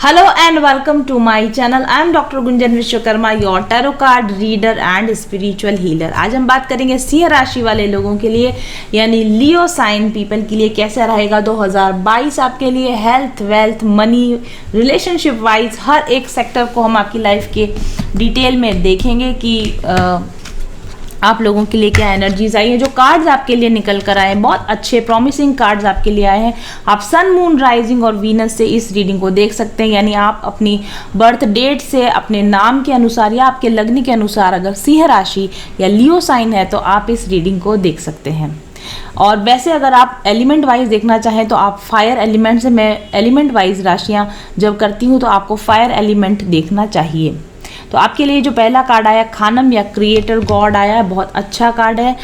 Hello and welcome to my channel. I am Dr. Gunjan Vishwakarma, your tarot card reader and spiritual healer. आज हम बात करेंगे सिंह राशि वाले लोगों के लिए यानी लियो साइन पीपल के लिए कैसा रहेगा 2022 आपके लिए। Health, wealth, money, relationship wise हर एक सेक्टर को हम आपकी लाइफ के डिटेल में देखेंगे कि आप लोगों के लिए क्या एनर्जीज आई है। जो कार्ड्स आपके लिए निकल कर आए हैं बहुत अच्छे प्रॉमिसिंग कार्ड्स आपके लिए आए हैं। आप सन, मून, राइजिंग और वीनस से इस रीडिंग को देख सकते हैं, यानी आप अपनी बर्थ डेट से अपने नाम के अनुसार या आपके लग्न के अनुसार अगर सिंह राशि या लियो साइन है तो आप इस रीडिंग को देख सकते हैं। और वैसे अगर आप एलिमेंट वाइज देखना चाहें तो आप फायर एलिमेंट से, मैं एलिमेंट वाइज राशियाँ जब करती हूँ तो आपको फायर एलिमेंट देखना चाहिए। तो आपके लिए जो पहला कार्ड आया खानम या क्रिएटर गॉड आया है, बहुत अच्छा कार्ड है।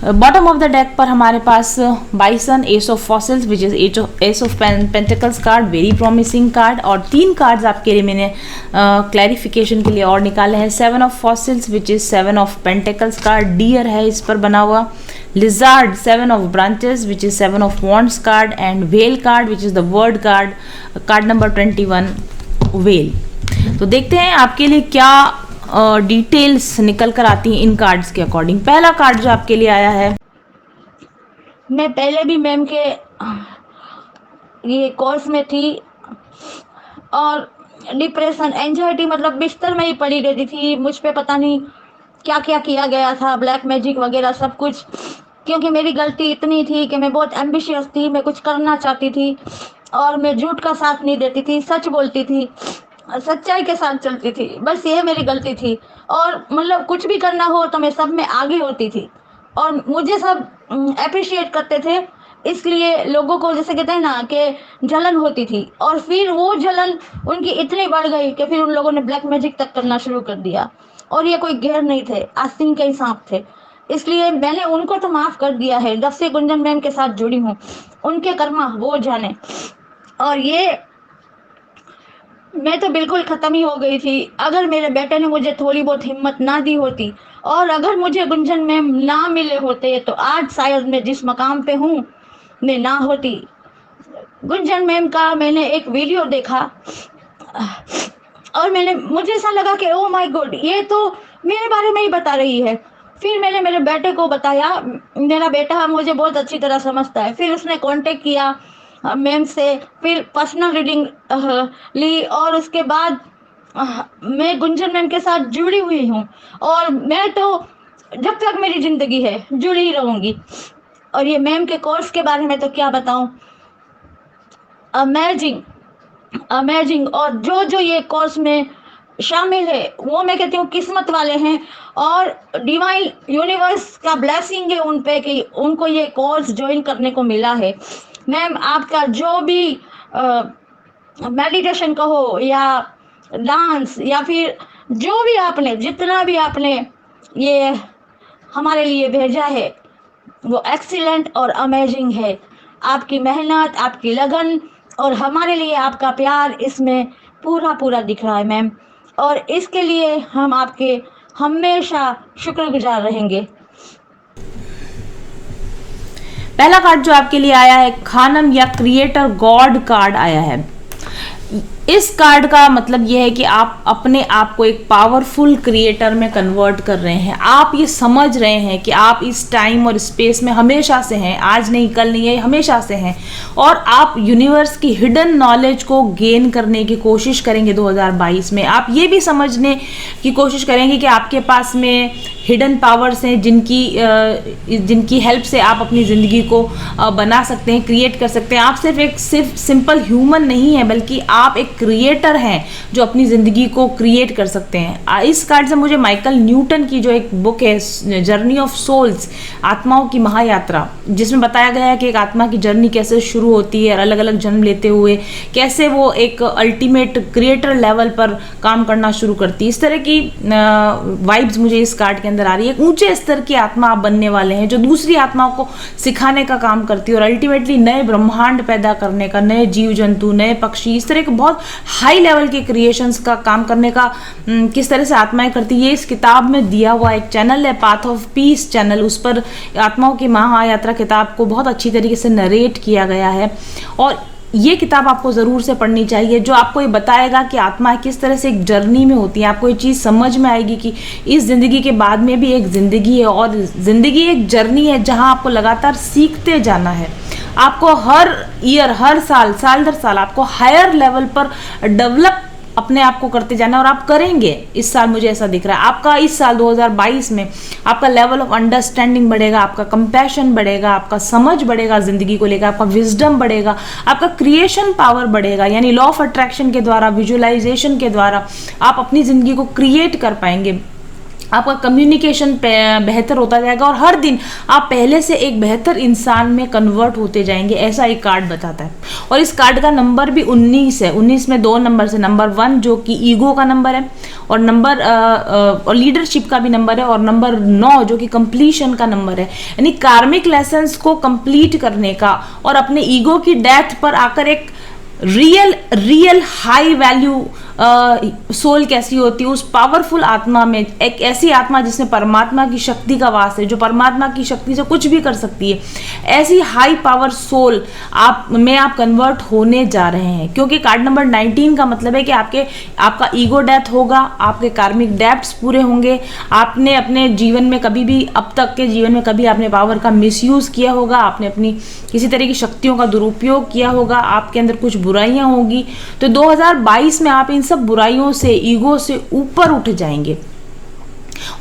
बॉटम ऑफ द डेक पर हमारे पास bison, ace of fossils which is ace of pentacles card, very promising card. और तीन कार्ड्स आपके लिए मैंने क्लैरिफिकेशन के लिए और निकाले हैं। Seven of fossils which is seven of pentacles card, deer है इस पर बना हुआ। Lizard, seven of branches which is seven of wands card and well card which is the world card, card number 21 well. तो देखते हैं आपके लिए क्या डिटेल्स निकल कर आती हैं इन कार्ड्स के अकॉर्डिंग। पहला कार्ड जो आपके लिए आया है, मैं पहले भी मैम के ये कोर्स में थी और डिप्रेशन, एंजाइटी, मतलब बिस्तर में ही पड़ी रहती थी। मुझ पे पता नहीं क्या क्या किया गया था, ब्लैक मैजिक वगैरह सब कुछ, क्योंकि मेरी गलती इतनी थी कि मैं बहुत एम्बिशियस थी, मैं कुछ करना चाहती थी और मैं झूठ का साथ नहीं देती थी, सच बोलती थी, सच्चाई के साथ चलती थी। बस ये मेरी गलती थी। और मतलब कुछ भी करना हो तो मैं सब में आगे होती थी और मुझे सब अप्रिशिएट करते थे, इसलिए लोगों को जैसे कहते हैं ना कि जलन होती थी। और फिर वो जलन उनकी इतनी बढ़ गई कि फिर उन लोगों ने ब्लैक मैजिक तक करना शुरू कर दिया। और ये कोई गैर नहीं थे, आस्तीन के ही सांप थे। इसलिए मैंने उनको तो माफ़ कर दिया है। जब से गुंजन मैम के साथ जुड़ी हूँ, उनके कर्मा वो जाने। और ये मैं तो बिल्कुल ख़त्म ही हो गई थी। अगर मेरे बेटे ने मुझे थोड़ी बहुत हिम्मत ना दी होती और अगर मुझे गुंजन मैम ना मिले होते तो आज शायद मैं जिस मकाम पे हूँ मैं ना होती। गुंजन मैम का मैंने एक वीडियो देखा और मुझे ऐसा लगा कि ओ माय गॉड, ये तो मेरे बारे में ही बता रही है। फिर मैंने मेरे बेटे को बताया, मेरा बेटा मुझे बहुत अच्छी तरह समझता है। फिर उसने कांटेक्ट किया मैम से, फिर पर्सनल रीडिंग ली और उसके बाद मैं गुंजन मैम के साथ जुड़ी हुई हूँ और मैं तो जब तक मेरी ज़िंदगी है जुड़ी ही रहूँगी। और ये मैम के कोर्स के बारे में तो क्या बताऊँ, अमेजिंग अमेजिंग। और जो जो ये कोर्स में शामिल है वो मैं कहती हूँ किस्मत वाले हैं और डिवाइन यूनिवर्स का ब्लेसिंग है उन पे कि उनको ये कोर्स ज्वाइन करने को मिला है। मैम आपका जो भी मेडिटेशन कहो या डांस या फिर जो भी आपने जितना भी आपने ये हमारे लिए भेजा है वो एक्सीलेंट और अमेजिंग है। आपकी मेहनत, आपकी लगन और हमारे लिए आपका प्यार इसमें पूरा पूरा दिख रहा है मैम। और इसके लिए हम आपके हमेशा शुक्रगुजार रहेंगे। पहला कार्ड जो आपके लिए आया है खानम या क्रिएटर गॉड कार्ड आया है। इस कार्ड का मतलब यह है कि आप अपने आप को एक पावरफुल क्रिएटर में कन्वर्ट कर रहे हैं। आप ये समझ रहे हैं कि आप इस टाइम और स्पेस में हमेशा से हैं, आज नहीं कल नहीं है, हमेशा से हैं। और आप यूनिवर्स की हिडन नॉलेज को गेन करने की कोशिश करेंगे 2022 में। आप ये भी समझने की कोशिश करेंगे कि आपके पास में हिडन पावर्स हैं जिनकी हेल्प से आप अपनी ज़िंदगी को बना सकते हैं, क्रिएट कर सकते हैं। आप सिर्फ सिंपल ह्यूमन नहीं है बल्कि आप एक क्रिएटर हैं जो अपनी ज़िंदगी को क्रिएट कर सकते हैं। इस कार्ड से मुझे माइकल न्यूटन की जो एक बुक है जर्नी ऑफ सोल्स, आत्माओं की महायात्रा, जिसमें बताया गया है कि एक आत्मा की जर्नी कैसे शुरू होती है और अलग अलग जन्म लेते हुए कैसे वो एक अल्टीमेट क्रिएटर लेवल पर काम करना शुरू करती है। इस तरह की वाइब्स मुझे इस कार्ड के अंदर आ रही है। ऊंचे स्तर की आत्मा आप बनने वाले हैं जो दूसरी आत्माओं को सिखाने का काम करती है और अल्टीमेटली नए ब्रह्मांड पैदा करने का, नए जीव जंतु, नए पक्षी, इस तरह के बहुत हाई लेवल के क्रिएशंस का काम करने का किस तरह से आत्माएं करती है। इस किताब में दिया हुआ एक चैनल है पाथ ऑफ पीस चैनल, उस पर आत्माओं की महायात्रा किताब को बहुत अच्छी तरीके से नरेट किया गया है। और ये किताब आपको ज़रूर से पढ़नी चाहिए, जो आपको ये बताएगा कि आत्मा किस तरह से एक जर्नी में होती है। आपको ये चीज़ समझ में आएगी कि इस ज़िंदगी के बाद में भी एक ज़िंदगी है, और ज़िंदगी एक जर्नी है जहाँ आपको लगातार सीखते जाना है। आपको हर ईयर, हर साल, साल दर साल आपको हायर लेवल पर डेवलप अपने आप को करते जाना, और आप करेंगे। इस साल मुझे ऐसा दिख रहा है, आपका इस साल 2022 में आपका लेवल ऑफ अंडरस्टैंडिंग बढ़ेगा, आपका कंपैशन बढ़ेगा, आपका समझ बढ़ेगा ज़िंदगी को लेकर, आपका विजडम बढ़ेगा, आपका क्रिएशन पावर बढ़ेगा। यानी लॉ ऑफ अट्रैक्शन के द्वारा, विजुअलाइजेशन के द्वारा आप अपनी ज़िंदगी को क्रिएट कर पाएंगे। आपका कम्युनिकेशन बेहतर होता जाएगा, और हर दिन आप पहले से एक बेहतर इंसान में कन्वर्ट होते जाएंगे, ऐसा एक कार्ड बताता है। और इस कार्ड का नंबर भी 19 है। 19 में 2 नंबर से, नंबर 1 जो कि ईगो का नंबर है, और नंबर और लीडरशिप का भी नंबर है, और नंबर 9 जो कि कंप्लीशन का नंबर है। यानी कार्मिक लेसन्स को कंप्लीट करने का, और अपने ईगो की डेथ पर आकर एक रियल हाई वैल्यू सोल कैसी होती है, उस पावरफुल आत्मा में, एक ऐसी आत्मा जिसमें परमात्मा की शक्ति का वास है, जो परमात्मा की शक्ति से कुछ भी कर सकती है, ऐसी हाई पावर सोल आप कन्वर्ट होने जा रहे हैं। क्योंकि कार्ड नंबर 19 का मतलब है कि आपका ईगो डेथ होगा, आपके कार्मिक डेब्ट्स पूरे होंगे, आपने अपने जीवन में कभी भी, अब तक के जीवन में कभी आपने पावर का मिसयूज किया होगा, आपने अपनी किसी तरह की शक्तियों का दुरुपयोग किया होगा, आपके अंदर कुछ बुराइयां होगी। तो 2022 में आप इन सब बुराइयों से, ईगो से ऊपर उठ जाएंगे,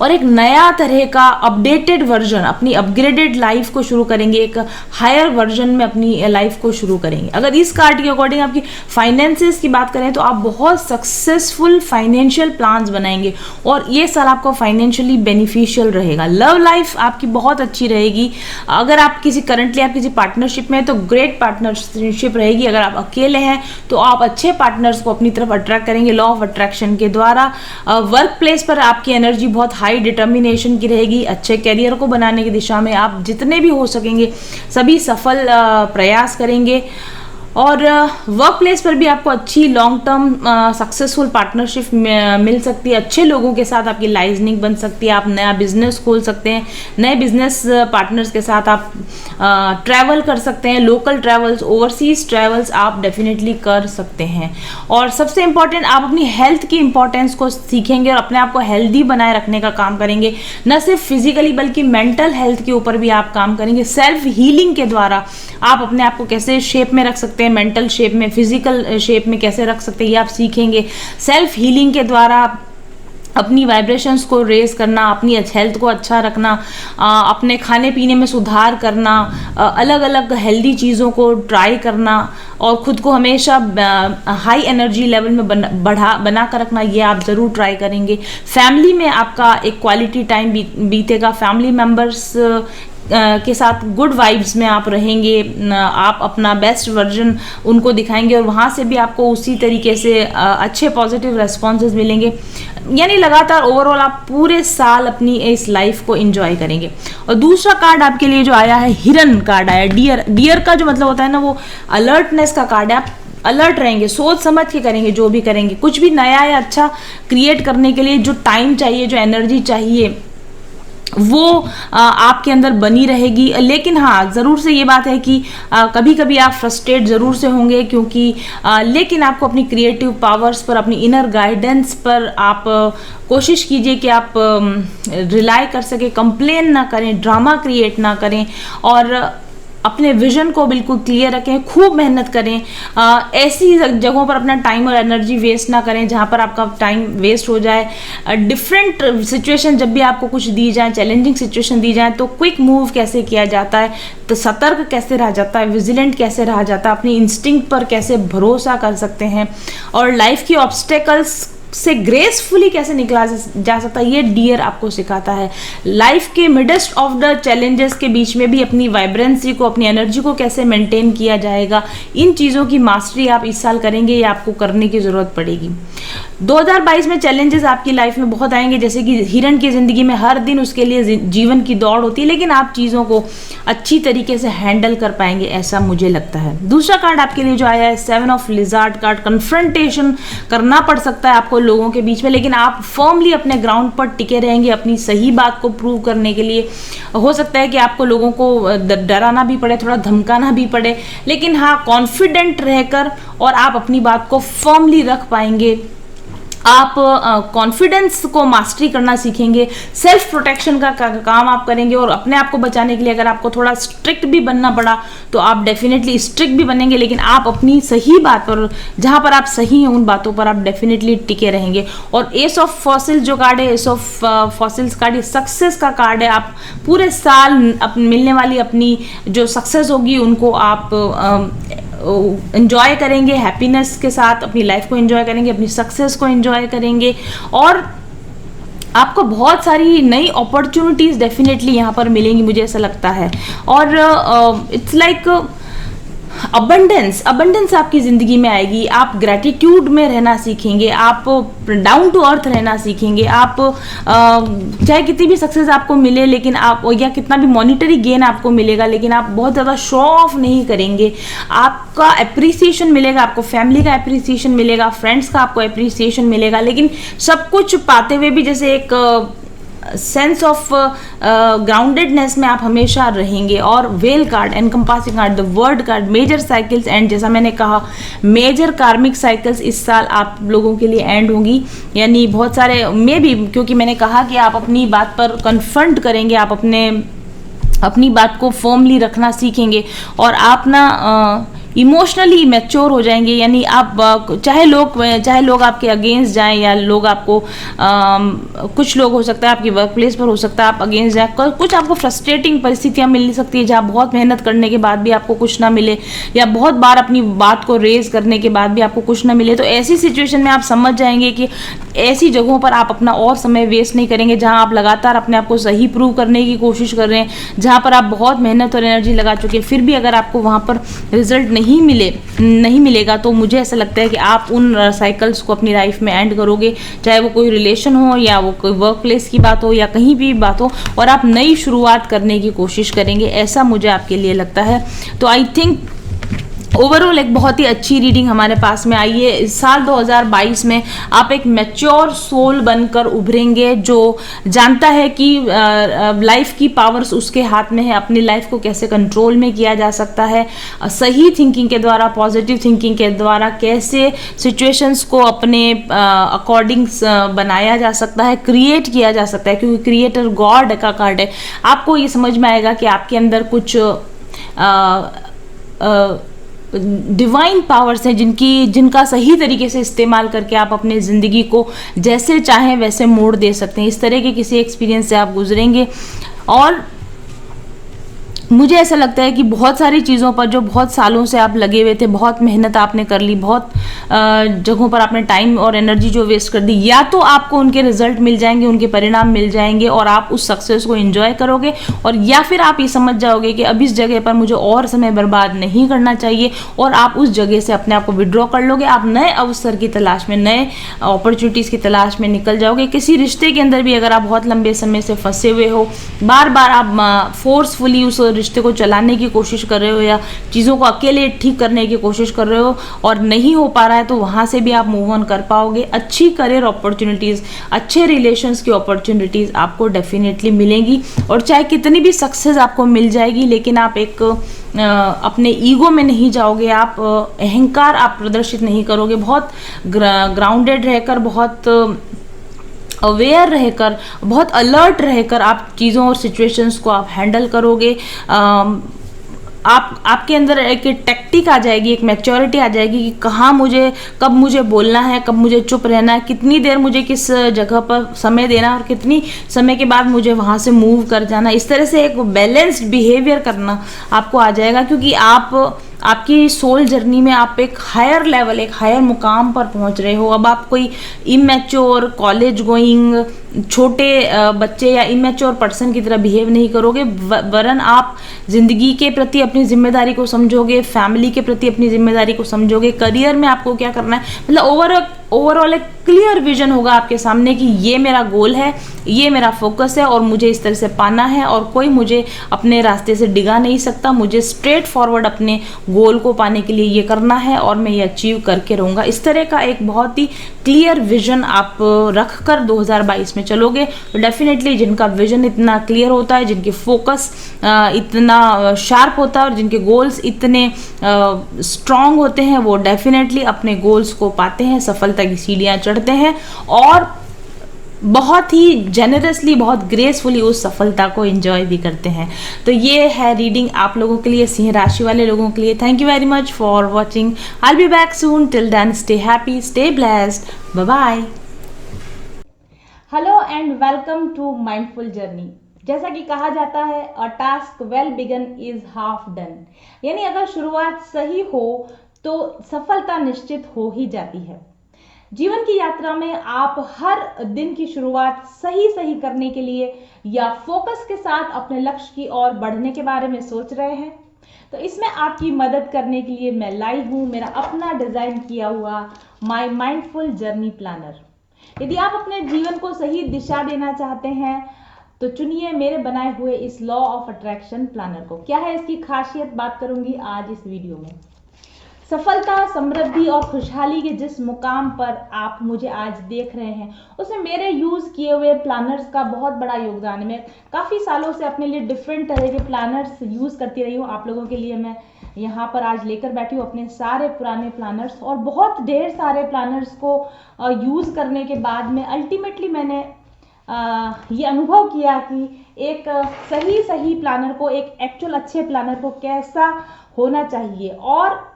और एक नया तरह का अपडेटेड वर्जन, अपनी अपग्रेडेड लाइफ को शुरू करेंगे, एक हायर वर्जन में अपनी लाइफ को शुरू करेंगे। अगर इस कार्ड के अकॉर्डिंग आपकी फाइनेंसेस की बात करें तो आप बहुत सक्सेसफुल फाइनेंशियल प्लान्स बनाएंगे, और ये साल आपको फाइनेंशियली बेनिफिशियल रहेगा। लव लाइफ आपकी बहुत अच्छी रहेगी। अगर आप करंटली आप किसी पार्टनरशिप में हैं तो ग्रेट पार्टनरशिप रहेगी। अगर आप अकेले हैं तो आप अच्छे पार्टनर्स को अपनी तरफ अट्रैक्ट करेंगे लॉ ऑफ अट्रैक्शन के द्वारा। वर्क प्लेस पर आपकी एनर्जी बहुत हाई डिटर्मिनेशन की रहेगी। अच्छे करियर को बनाने की दिशा में आप जितने भी हो सकेंगे सभी सफल प्रयास करेंगे, और वर्क प्लेस पर भी आपको अच्छी लॉन्ग टर्म सक्सेसफुल पार्टनरशिप मिल सकती है। अच्छे लोगों के साथ आपकी लाइजनिंग बन सकती है, आप नया बिजनेस खोल सकते हैं, नए बिजनेस पार्टनर्स के साथ आप ट्रैवल कर सकते हैं, लोकल ट्रैवल्स, ओवरसीज ट्रैवल्स आप डेफिनेटली कर सकते हैं। और सबसे इंपॉर्टेंट, आप अपनी हेल्थ की इंपॉर्टेंस को सीखेंगे और अपने आप को हेल्दी बनाए रखने का काम करेंगे। न सिर्फ फिजिकली बल्कि मेंटल हेल्थ के ऊपर भी आप काम करेंगे। सेल्फ हीलिंग के द्वारा आप अपने आप को कैसे शेप में रख सकते हैं, मेंटल शेप में, फिजिकल शेप में कैसे रख सकते हैं, ये आप सीखेंगे। सेल्फ हीलिंग के द्वारा अपनी वाइब्रेशंस को रेज करना, अपनी हेल्थ को अच्छा रखना, अपने खाने पीने में सुधार करना, अलग अलग हेल्दी चीज़ों को ट्राई करना, और खुद को हमेशा हाई एनर्जी लेवल में बना कर रखना, ये आप ज़रूर ट्राई करेंगे। फैमिली में आपका एक क्वालिटी टाइम बीतेगा, फैमिली मेम्बर्स के साथ गुड वाइब्स में आप रहेंगे, आप अपना बेस्ट वर्जन उनको दिखाएंगे, और वहाँ से भी आपको उसी तरीके से अच्छे पॉजिटिव रेस्पॉन्सेज मिलेंगे। यानी लगातार ओवरऑल आप पूरे साल अपनी इस लाइफ को एंजॉय करेंगे। और दूसरा कार्ड आपके लिए जो आया है, हिरन कार्ड आया, डियर का जो मतलब होता है ना, वो अलर्टनेस का कार्ड है। आप अलर्ट रहेंगे, सोच समझ के करेंगे जो भी करेंगे। कुछ भी नया या अच्छा क्रिएट करने के लिए जो टाइम चाहिए, जो एनर्जी चाहिए, वो आपके अंदर बनी रहेगी। लेकिन हाँ, ज़रूर से ये बात है कि कभी कभी आप फ्रस्ट्रेट ज़रूर से होंगे, क्योंकि लेकिन आपको अपनी क्रिएटिव पावर्स पर, अपनी इनर गाइडेंस पर आप कोशिश कीजिए कि आप रिलाई कर सके, कंप्लेन ना करें, ड्रामा क्रिएट ना करें, और अपने विजन को बिल्कुल क्लियर रखें, खूब मेहनत करें। ऐसी जगहों पर अपना टाइम और एनर्जी वेस्ट ना करें जहां पर आपका टाइम वेस्ट हो जाए। डिफरेंट सिचुएशन जब भी आपको कुछ दी जाए, चैलेंजिंग सिचुएशन दी जाए, तो क्विक मूव कैसे किया जाता है, तो सतर्क कैसे रहा जाता है, विजिलेंट कैसे रहा जाता है, अपनी इंस्टिंक्ट पर कैसे भरोसा कर सकते हैं, और लाइफ की ऑब्स्टेकल्स से ग्रेसफुली कैसे निकला जा सकता है, ये डियर आपको सिखाता है। लाइफ के मिडेस्ट ऑफ द चैलेंजेस के बीच में भी अपनी वाइब्रेंसी को, अपनी एनर्जी को कैसे मेंटेन किया जाएगा, इन चीज़ों की मास्टरी आप इस साल करेंगे, ये आपको करने की ज़रूरत पड़ेगी। 2022 में चैलेंजेस आपकी लाइफ में बहुत आएंगे, जैसे कि हिरन की ज़िंदगी में हर दिन उसके लिए जीवन की दौड़ होती है, लेकिन आप चीज़ों को अच्छी तरीके से हैंडल कर पाएंगे, ऐसा मुझे लगता है। दूसरा कार्ड आपके लिए जो आया है 7 ऑफ लिजार्ड कार्ड। कन्फ्रंटेशन करना पड़ सकता है आपको लोगों के बीच में, लेकिन आप फर्मली अपने ग्राउंड पर टिके रहेंगे अपनी सही बात को प्रूव करने के लिए। हो सकता है कि आपको लोगों को डराना भी पड़े, थोड़ा धमकाना भी पड़े, लेकिन हाँ, कॉन्फिडेंट रहकर और आप अपनी बात को फर्मली रख पाएंगे। आप कॉन्फिडेंस को मास्टरी करना सीखेंगे, सेल्फ प्रोटेक्शन का काम आप करेंगे, और अपने आप को बचाने के लिए अगर आपको थोड़ा स्ट्रिक्ट भी बनना पड़ा तो आप डेफिनेटली स्ट्रिक्ट भी बनेंगे, लेकिन आप अपनी सही बात पर, जहां पर आप सही हैं उन बातों पर आप डेफिनेटली टिके रहेंगे। और एस ऑफ फॉसिल जो कार्ड है, एस ऑफ फॉसिल्स कार्ड, ये सक्सेस का कार्ड है। आप पूरे साल मिलने वाली अपनी जो सक्सेस होगी उनको आप एंजॉय करेंगे, हैप्पीनेस के साथ अपनी लाइफ को एंजॉय करेंगे, अपनी सक्सेस को एंजॉय करेंगे, और आपको बहुत सारी नई अपॉर्चुनिटीज डेफिनेटली यहाँ पर मिलेंगी, मुझे ऐसा लगता है। और इट्स लाइक अबंडेंस आपकी ज़िंदगी में आएगी। आप ग्रैटिट्यूड में रहना सीखेंगे, आप डाउन टू अर्थ रहना सीखेंगे। आप चाहे कितनी भी सक्सेस आपको मिले, लेकिन आप, या कितना भी मॉनिटरी गेन आपको मिलेगा, लेकिन आप बहुत ज़्यादा शो ऑफ नहीं करेंगे। आपका अप्रिसिएशन मिलेगा, आपको फैमिली का अप्रिसिएशन मिलेगा, फ्रेंड्स का आपको अप्रिसिएशन मिलेगा, लेकिन सब कुछ पाते हुए भी जैसे एक सेंस ऑफ ग्राउंडेडनेस में आप हमेशा रहेंगे। और well card, encompassing card, the world card, major cycles and, जैसा मैंने कहा मेजर कार्मिक साइकिल्स इस साल आप लोगों के लिए एंड होंगी, यानी बहुत सारे मे भी, क्योंकि मैंने कहा कि आप अपनी बात पर कन्फ्रंट करेंगे, आप अपनी बात को फर्मली रखना सीखेंगे, और आप ना इमोशनली मैच्योर हो जाएंगे। यानी आप चाहे लोग आपके अगेंस्ट जाएं, या लोग आपको कुछ लोग हो सकता है आपकी वर्क प्लेस पर हो सकता है आप अगेंस्ट जाए, कुछ आपको फ्रस्ट्रेटिंग परिस्थितियां मिल सकती है जहां बहुत मेहनत करने के बाद भी आपको कुछ ना मिले, या बहुत बार अपनी बात को रेज करने के बाद भी आपको कुछ ना मिले। तो ऐसी सिचुएशन में आप समझ जाएंगे कि ऐसी जगहों पर आप अपना और समय वेस्ट नहीं करेंगे, जहां आप लगातार अपने आप को सही प्रूव करने की कोशिश कर रहे हैं, जहां पर आप बहुत मेहनत और एनर्जी लगा चुके हैं, फिर भी अगर आपको वहां पर रिजल्ट नहीं मिलेगा, तो मुझे ऐसा लगता है कि आप उन साइकिल्स को अपनी लाइफ में एंड करोगे, चाहे वो कोई रिलेशन हो, या वो कोई वर्क प्लेस की बात हो, या कहीं भी बात हो, और आप नई शुरुआत करने की कोशिश करेंगे, ऐसा मुझे आपके लिए लगता है। तो आई थिंक ओवरऑल एक बहुत ही अच्छी रीडिंग हमारे पास में आई है। इस साल 2022 में आप एक मैच्योर सोल बनकर उभरेंगे, जो जानता है कि लाइफ की पावर्स उसके हाथ में है, अपनी लाइफ को कैसे कंट्रोल में किया जा सकता है, सही थिंकिंग के द्वारा, पॉजिटिव थिंकिंग के द्वारा कैसे सिचुएशंस को अपने अकॉर्डिंग बनाया जा सकता है, क्रिएट किया जा सकता है, क्योंकि क्रिएटर गॉड का कार्ड है। आपको ये समझ में आएगा कि आपके अंदर कुछ डिवाइन पावर्स हैं जिनका सही तरीके से इस्तेमाल करके आप अपने ज़िंदगी को जैसे चाहें वैसे मोड़ दे सकते हैं। इस तरह के किसी एक्सपीरियंस से आप गुजरेंगे, और मुझे ऐसा लगता है कि बहुत सारी चीज़ों पर जो बहुत सालों से आप लगे हुए थे, बहुत मेहनत आपने कर ली, बहुत जगहों पर आपने टाइम और एनर्जी जो वेस्ट कर दी, या तो आपको उनके रिजल्ट मिल जाएंगे, उनके परिणाम मिल जाएंगे, और आप उस सक्सेस को एंजॉय करोगे, और या फिर आप ये समझ जाओगे कि अब इस जगह पर मुझे और समय बर्बाद नहीं करना चाहिए, और आप उस जगह से अपने आप को विड्रॉ कर लोगे। आप नए अवसर की तलाश में, नए अपॉर्चुनिटीज़ की तलाश में निकल जाओगे। किसी रिश्ते के अंदर भी अगर आप बहुत लंबे समय से फंसे हुए हो, बार बार आप फोर्सफुली उस रिश्ते को चलाने की कोशिश कर रहे हो, या चीज़ों को अकेले ठीक करने की कोशिश कर रहे हो और नहीं हो पा रहा है, तो वहाँ से भी आप मूव ऑन कर पाओगे। अच्छी करियर अपॉर्चुनिटीज़, अच्छे रिलेशंस की अपॉर्चुनिटीज़ आपको डेफिनेटली मिलेंगी, और चाहे कितनी भी सक्सेस आपको मिल जाएगी, लेकिन आप एक अपने ईगो में नहीं जाओगे, आप अहंकार आप प्रदर्शित नहीं करोगे। बहुत ग्राउंडेड रहकर, बहुत अवेयर रहकर, बहुत अलर्ट रहकर आप चीज़ों और सिचुएशंस को आप हैंडल करोगे। आपके अंदर एक टैक्टिक आ जाएगी, एक मैच्योरिटी आ जाएगी कि कब मुझे बोलना है, कब मुझे चुप रहना है, कितनी देर मुझे किस जगह पर समय देना, और कितनी समय के बाद मुझे वहाँ से मूव कर जाना। इस तरह से एक बैलेंस्ड बिहेवियर करना आपको आ जाएगा, क्योंकि आपकी सोल जर्नी में आप एक हायर लेवल, एक हायर मुकाम पर पहुंच रहे हो। अब आप कोई इमैच्योर, कॉलेज गोइंग छोटे बच्चे या इमेच्योर पर्सन की तरह बिहेव नहीं करोगे, वरन आप जिंदगी के प्रति अपनी जिम्मेदारी को समझोगे, फैमिली के प्रति अपनी जिम्मेदारी को समझोगे, करियर में आपको क्या करना है, मतलब ओवरऑल एक क्लियर विजन होगा आपके सामने कि ये मेरा गोल है, ये मेरा फोकस है और मुझे इस तरह से पाना है और कोई मुझे अपने रास्ते से डिगा नहीं सकता। मुझे स्ट्रेट फॉरवर्ड अपने गोल को पाने के लिए ये करना है और मैं ये अचीव करके रहूँगा। इस तरह का एक बहुत ही क्लियर विजन आप रख कर 2022 में चलोगे तो डेफिनेटली जिनका विजन इतना क्लियर होता है, जिनके फोकस इतना शार्प होता है और जिनके गोल्स इतने स्ट्रांग होते हैं, वो डेफिनेटली अपने गोल्स को पाते हैं, सफलता की सीढ़ियाँ चढ़ते हैं और बहुत ही जेनरसली, बहुत ग्रेसफुली उस सफलता को एंजॉय भी करते हैं। तो ये है रीडिंग आप लोगों के लिए, सिंह राशि वाले लोगों के लिए। Thank you very much for watching. I will be back soon. Till then stay happy, stay blessed, bye bye. Hello and welcome to mindful journey. जैसा कि कहा जाता है, a task well begun is half done, यानी अगर शुरुआत सही हो तो सफलता निश्चित हो ही जाती है। जीवन की यात्रा में आप हर दिन की शुरुआत सही करने के लिए या फोकस के साथ अपने लक्ष्य की ओर बढ़ने के बारे में सोच रहे हैं, तो इसमें आपकी मदद करने के लिए मैं लाई हूं मेरा अपना डिजाइन किया हुआ माय माइंडफुल जर्नी प्लानर। यदि आप अपने जीवन को सही दिशा देना चाहते हैं तो चुनिए मेरे बनाए हुए इस लॉ ऑफ अट्रैक्शन प्लानर को। क्या है इसकी खासियत, बात करूंगी आज इस वीडियो में। सफलता, समृद्धि और खुशहाली के जिस मुकाम पर आप मुझे आज देख रहे हैं, उसमें मेरे यूज किए हुए प्लानर्स का बहुत बड़ा योगदान है। मैं काफी सालों से अपने लिए डिफरेंट तरह के प्लानर्स यूज करती रही हूँ। आप लोगों के लिए मैं यहाँ पर आज लेकर बैठी हूँ अपने सारे पुराने प्लानर्स, और बहुत ढेर सारे प्लानर्स को यूज करने के बाद में अल्टीमेटली मैंने ये अनुभव किया कि एक सही प्लानर को, एक एक्चुअल अच्छे प्लानर को कैसा होना चाहिए, और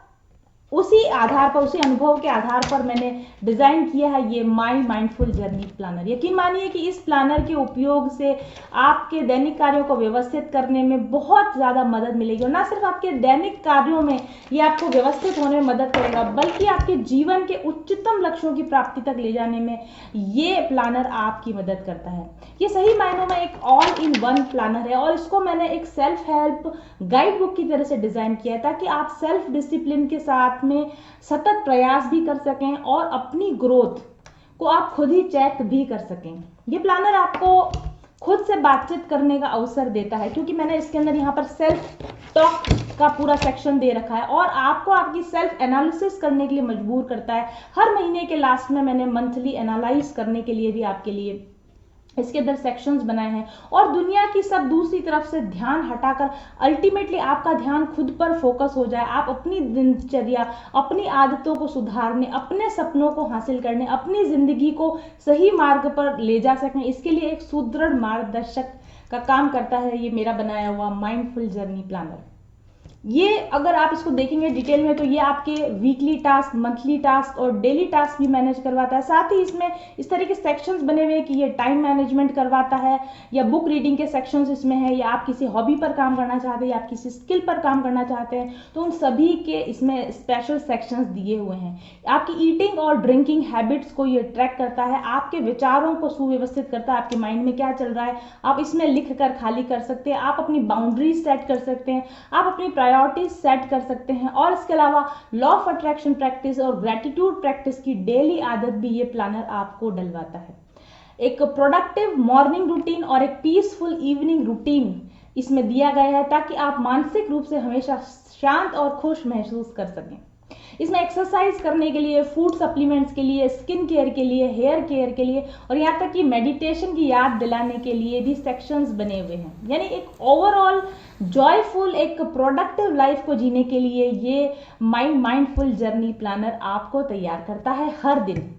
उसी आधार पर, उसी अनुभव के आधार पर मैंने डिजाइन किया है ये माय माइंडफुल जर्नी प्लानर। यकीन मानिए कि इस प्लानर के उपयोग से आपके दैनिक कार्यों को व्यवस्थित करने में बहुत ज्यादा मदद मिलेगी, और ना सिर्फ आपके दैनिक कार्यों में ये आपको व्यवस्थित होने में मदद करेगा, बल्कि आपके जीवन के उच्चतम लक्ष्यों की प्राप्ति तक ले जाने में ये प्लानर आपकी मदद करता है। ये सही मायनों में एक ऑल इन वन प्लानर है, और इसको मैंने एक सेल्फ हेल्प गाइड बुक की तरह से डिजाइन किया है ताकि आप सेल्फ डिसिप्लिन के साथ में सतत प्रयास भी कर सकें और अपनी ग्रोथ को आप खुद ही चेक भी कर सकें। ये प्लानर आपको खुद से बातचीत करने का अवसर देता है, क्योंकि मैंने इसके अंदर यहाँ पर सेल्फ टॉक का पूरा सेक्शन दे रखा है और आपको आपकी सेल्फ एनालिसिस करने के लिए मजबूर करता है। हर महीने के लास्ट में मैंने मंथली एनालाइज करने के लिए भी आपके लिए इसके अंदर सेक्शंस बनाए हैं, और दुनिया की सब दूसरी तरफ से ध्यान हटाकर अल्टीमेटली आपका ध्यान खुद पर फोकस हो जाए। आप अपनी दिनचर्या, अपनी आदतों को सुधारने, अपने सपनों को हासिल करने, अपनी जिंदगी को सही मार्ग पर ले जा सकें, इसके लिए एक सुदृढ़ मार्गदर्शक का काम करता है ये मेरा बनाया हुआ माइंडफुल जर्नी प्लानर। ये अगर आप इसको देखेंगे डिटेल में तो ये आपके वीकली टास्क, मंथली टास्क और डेली टास्क भी मैनेज करवाता है। साथ ही इसमें इस तरह के सेक्शंस बने हुए हैं कि ये टाइम मैनेजमेंट करवाता है, या बुक रीडिंग के सेक्शंस इसमें है, या आप किसी हॉबी पर काम करना चाहते हैं, या आप किसी स्किल पर काम करना चाहते हैं, तो उन सभी के इसमें स्पेशल सेक्शंस दिए हुए हैं। आपकी ईटिंग और ड्रिंकिंग हैबिट्स को ये ट्रैक करता है, आपके विचारों को सुव्यवस्थित करता है, आपके माइंड में क्या चल रहा है आप इसमें लिख कर खाली कर सकते हैं, आप अपनी बाउंड्रीज सेट कर सकते हैं, आप अपनी प्रायोरिटीज सेट कर सकते हैं, और इसके अलावा लॉ ऑफ अट्रैक्शन प्रैक्टिस और ग्रेटिट्यूड प्रैक्टिस की डेली आदत भी ये प्लानर आपको डलवाता है। एक प्रोडक्टिव मॉर्निंग रूटीन और एक पीसफुल इवनिंग रूटीन इसमें दिया गया है ताकि आप मानसिक रूप से हमेशा शांत और खुश महसूस कर सकें। इसमें एक्सरसाइज करने के लिए, फूड सप्लीमेंट्स के लिए, स्किन केयर के लिए, हेयर केयर के लिए, और यहाँ तक कि मेडिटेशन की याद दिलाने के लिए भी सेक्शंस बने हुए हैं। यानी एक ओवरऑल जॉयफुल, एक प्रोडक्टिव लाइफ को जीने के लिए ये माइंडफुल जर्नी प्लानर आपको तैयार करता है हर दिन।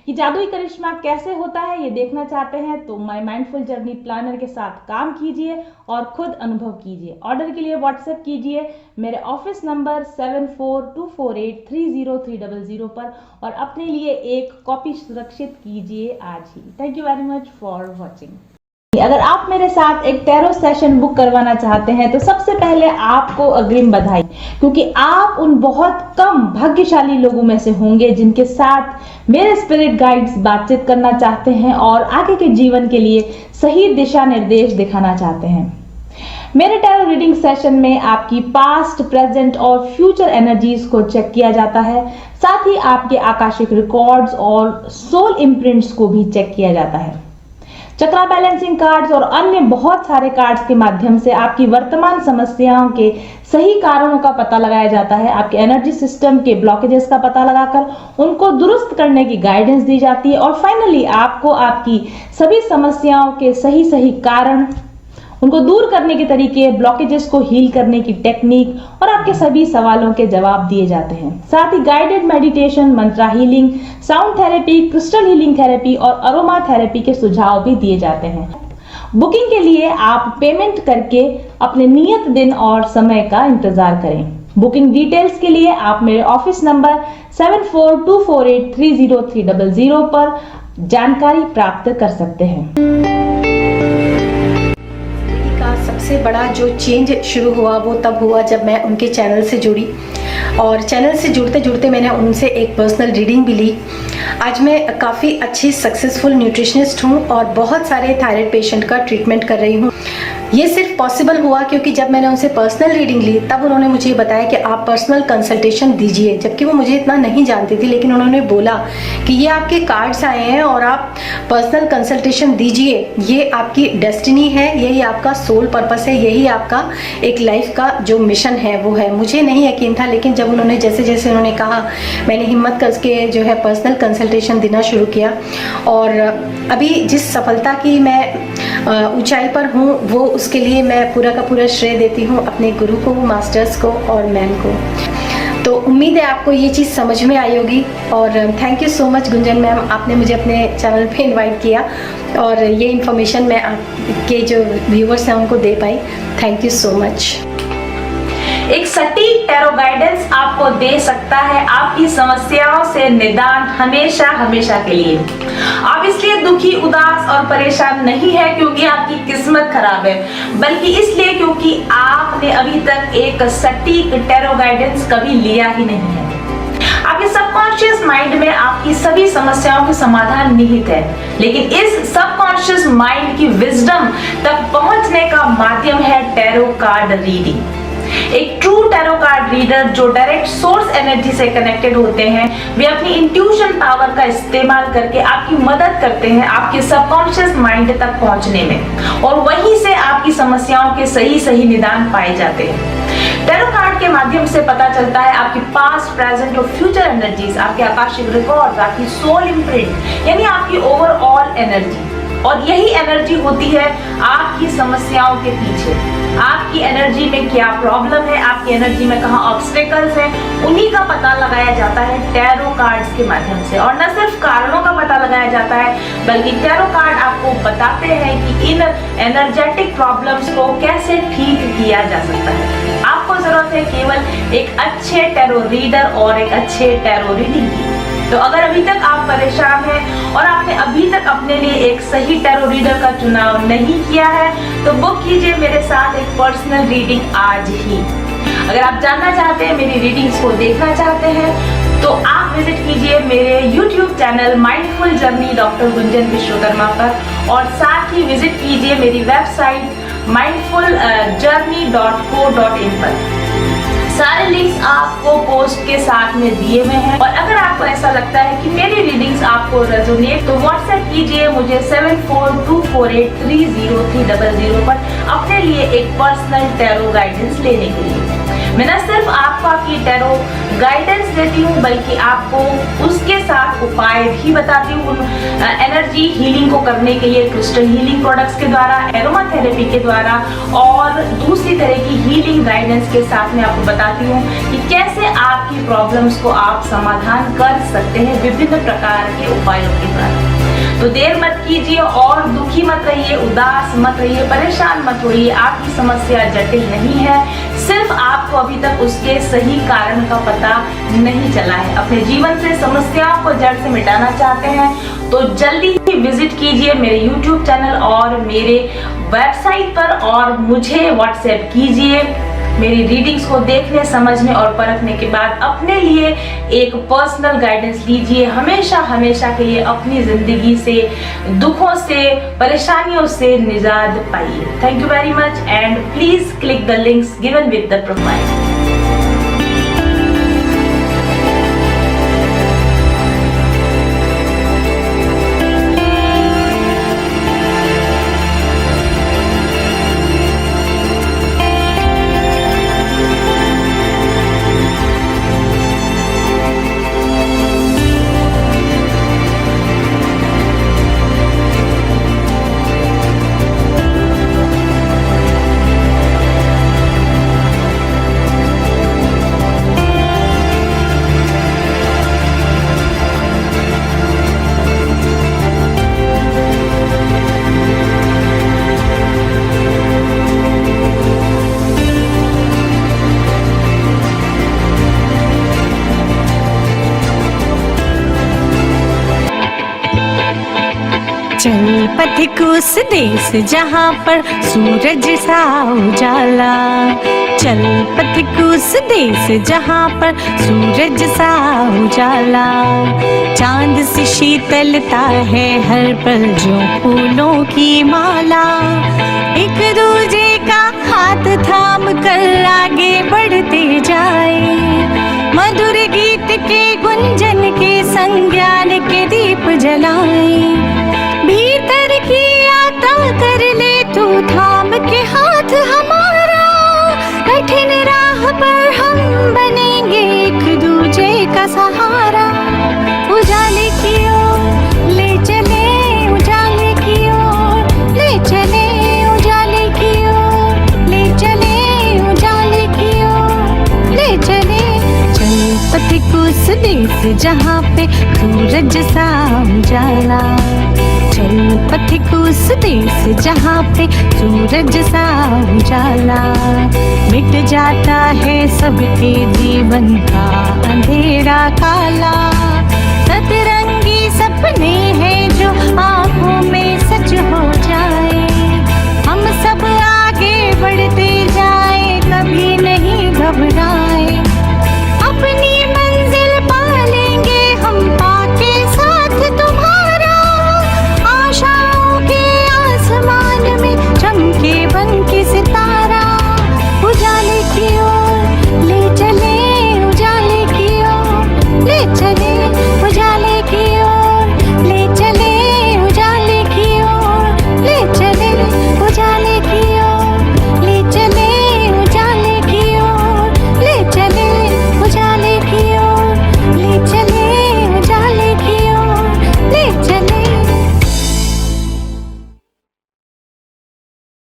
ये जादुई करिश्मा कैसे होता है ये देखना चाहते हैं तो माय माइंडफुल जर्नी प्लानर के साथ काम कीजिए और खुद अनुभव कीजिए। ऑर्डर के लिए व्हाट्सएप कीजिए मेरे ऑफिस नंबर 7424830300 पर, और अपने लिए एक कॉपी सुरक्षित कीजिए आज ही। Thank you very much for watching. अगर आप मेरे साथ एक टैरो सेशन बुक करवाना चाहते हैं तो सबसे पहले आपको अग्रिम बधाई, क्योंकि आप उन बहुत कम भाग्यशाली लोगों में से होंगे जिनके साथ मेरे स्पिरिट गाइड्स बातचीत करना चाहते हैं और आगे के जीवन के लिए सही दिशा निर्देश दिखाना चाहते हैं। मेरे टैरो रीडिंग सेशन में आपकी पास्ट, प्रेजेंट और फ्यूचर एनर्जीज को चेक किया जाता है। साथ ही आपके आकाशिक रिकॉर्ड्स और सोल इम्प्रिंट्स को भी चेक किया जाता है। चक्रा बैलेंसिंग कार्ड्स और अन्य बहुत सारे कार्ड्स के माध्यम से आपकी वर्तमान समस्याओं के सही कारणों का पता लगाया जाता है। आपके एनर्जी सिस्टम के ब्लॉकेजेस का पता लगाकर उनको दुरुस्त करने की गाइडेंस दी जाती है और फाइनली आपको आपकी सभी समस्याओं के सही कारण, उनको दूर करने के तरीके, ब्लॉकेजेस को हील करने की टेक्निक और आपके सभी सवालों के जवाब दिए जाते हैं। साथ ही guided meditation, mantra healing, sound therapy, crystal healing therapy और अरोमा थेरेपी के सुझाव भी दिए जाते हैं। बुकिंग के लिए आप पेमेंट करके अपने नियत दिन और समय का इंतजार करें। बुकिंग डिटेल्स के लिए आप मेरे ऑफिस नंबर 7424830300 पर जानकारी प्राप्त कर सकते हैं। सबसे बड़ा जो चेंज शुरू हुआ वो तब हुआ जब मैं उनके चैनल से जुड़ी, और चैनल से जुड़ते जुड़ते मैंने उनसे एक पर्सनल रीडिंग भी ली। आज मैं काफ़ी अच्छी सक्सेसफुल न्यूट्रिशनिस्ट हूँ और बहुत सारे थायराइड पेशेंट का ट्रीटमेंट कर रही हूँ। ये सिर्फ पॉसिबल हुआ क्योंकि जब मैंने उनसे पर्सनल रीडिंग ली तब उन्होंने मुझे ये बताया कि आप पर्सनल कंसल्टेशन दीजिए, जबकि वो मुझे इतना नहीं जानती थी, लेकिन उन्होंने बोला कि ये आपके कार्ड्स आए हैं और आप पर्सनल कंसल्टेशन दीजिए, ये आपकी डेस्टिनी है, यही आपका सोल पर्पस है, यही आपका एक लाइफ का जो मिशन है वो है। मुझे नहीं यकीन था, लेकिन जब उन्होंने जैसे जैसे उन्होंने कहा मैंने हिम्मत करके जो है पर्सनल कंसल्टेशन देना शुरू किया और अभी जिस सफलता की मैं ऊंचाई पर हूँ वो उसके लिए मैं पूरा का पूरा श्रेय देती हूँ अपने गुरु को, मास्टर्स को और मैम को। तो उम्मीद है आपको ये चीज़ समझ में आई होगी और thank you so much Gunjan ma'am, आपने मुझे अपने चैनल पे इनवाइट किया और ये इन्फॉर्मेशन मैं आपके जो व्यूवर्स हैं उनको दे पाई। Thank you so much. एक सटीक टैरो गाइडेंस आपको दे सकता है आपकी समस्याओं से निदान हमेशा हमेशा के लिए। आप इसलिए दुखी, उदास और परेशान नहीं है क्योंकि आपकी किस्मत खराब है, बल्कि इसलिए क्योंकि आपने अभी तक एक सटीक टैरो गाइडेंस कभी लिया ही नहीं है। आपके सबकॉन्शियस माइंड में आपकी सभी समस्याओं के समाधान निहित है, लेकिन इस सबकॉन्शियस माइंड की विजडम तक पहुंचने का माध्यम है टैरो कार्ड रीडिंग। एक ट्रू टैरो कार्ड रीडर जो डायरेक्ट सोर्स एनर्जी से कनेक्टेड होते हैं, वे अपनी इंट्यूशन पावर का इस्तेमाल करके आपकी मदद करते हैं आपके सबकॉन्शियस माइंड तक पहुंचने में और वहीं से आपकी समस्याओं के सही निदान पाए जाते हैं। टैरो कार्ड के माध्यम से पता चलता है आपकी पास्ट, प्रेजेंट और फ्यूचर एनर्जीज, आपके आकाशिक रिकॉर्ड्स, आपकी सोल इम्प्रिंट यानी आपकी ओवरऑल एनर्जी, और यही एनर्जी होती है आपकी समस्याओं के पीछे। आपकी एनर्जी में क्या प्रॉब्लम है, आपकी एनर्जी में कहाँ ऑब्स्टेकल्स हैं, उन्हीं का पता लगाया जाता है टैरो कार्ड्स के माध्यम से। और न सिर्फ कारणों का पता लगाया जाता है, बल्कि टैरो कार्ड आपको बताते हैं कि इन एनर्जेटिक प्रॉब्लम्स को कैसे ठीक किया जा सकता है। आपको जरूरत है केवल एक अच्छे टैरो रीडर और एक अच्छे टैरो रीडिंग की। तो अगर अभी तक आप परेशान हैं और आपने अभी तक अपने लिए एक सही टैरो रीडर का चुनाव नहीं किया है, तो बुक कीजिए मेरे साथ एक पर्सनल रीडिंग आज ही। अगर आप जानना चाहते हैं, मेरी रीडिंग्स को देखना चाहते हैं, तो आप विजिट कीजिए मेरे YouTube channel mindful journey doctor Gunjan Vishwakarma पर और साथ ही विजिट कीजिए मेरी वेबसाइट mindfuljourney.co.in पर। सारे लिंक्स आपको पोस्ट के साथ में दिए हुए हैं। और अगर आपको ऐसा लगता है कि मेरी रीडिंग्स आपको रेजोनेट, तो व्हाट्सएप कीजिए मुझे 7424830300 पर अपने लिए एक पर्सनल टैरो गाइडेंस लेने के लिए। मैं न सिर्फ आपको आपकी टैरो गाइडेंस देती हूँ, बल्कि आपको उसके साथ उपाय भी बताती हूँ एनर्जी हीलिंग को करने के लिए क्रिस्टल हीलिंग प्रोडक्ट्स के द्वारा, एरोमा थेरेपी के द्वारा और दूसरी तरह की हीलिंग गाइडेंस के साथ मैं आपको बताती हूँ कि कैसे आपकी प्रॉब्लम्स को आप समाधान कर सकते हैं विभिन्न प्रकार के उपायों के द्वारा। तो देर मत कीजिए और दुखी मत रहिए, उदास मत रहिए, परेशान मत होइए। आपकी समस्या जटिल नहीं है, सिर्फ आपको अभी तक उसके सही कारण का पता नहीं चला है। अपने जीवन से समस्याओं को जड़ से मिटाना चाहते हैं तो जल्दी ही विजिट कीजिए मेरे YouTube चैनल और मेरे वेबसाइट पर और मुझे व्हाट्सएप कीजिए। मेरी रीडिंग्स को देखने, समझने और परखने के बाद अपने लिए एक पर्सनल गाइडेंस लीजिए। हमेशा हमेशा के लिए अपनी जिंदगी से, दुखों से, परेशानियों से निजात पाइए। Thank you very much and please click the links given with the profile. चल पथिक उस देश जहाँ पर सूरज सा उजाला, चल पथिक उस देश जहाँ पर सूरज सा उजाला। चांद सी शीतलता है हर पल जो फूलों की माला। एक दूजे का हाथ थाम कर आगे बढ़ते जाए, मधुर गीत के गुंजन के संज्ञान के दीप जलाए। भीतर की आता कर ले तू थाम के हाथ हमारा, कठिन राह पर हम बनेंगे एक दूजे का सहारा। उजाले की ओर ले चले, उजाले की ओर ले चले, उजाले की ओर ले चले, उजाले की ओर ले चले। चल पथिक उस देश जहाँ पे सूरज सा उजाला, चल पथिक उस देश जहाँ पे सूरज सा उजाला। मिट जाता है सबके जीवन का अंधेरा काला।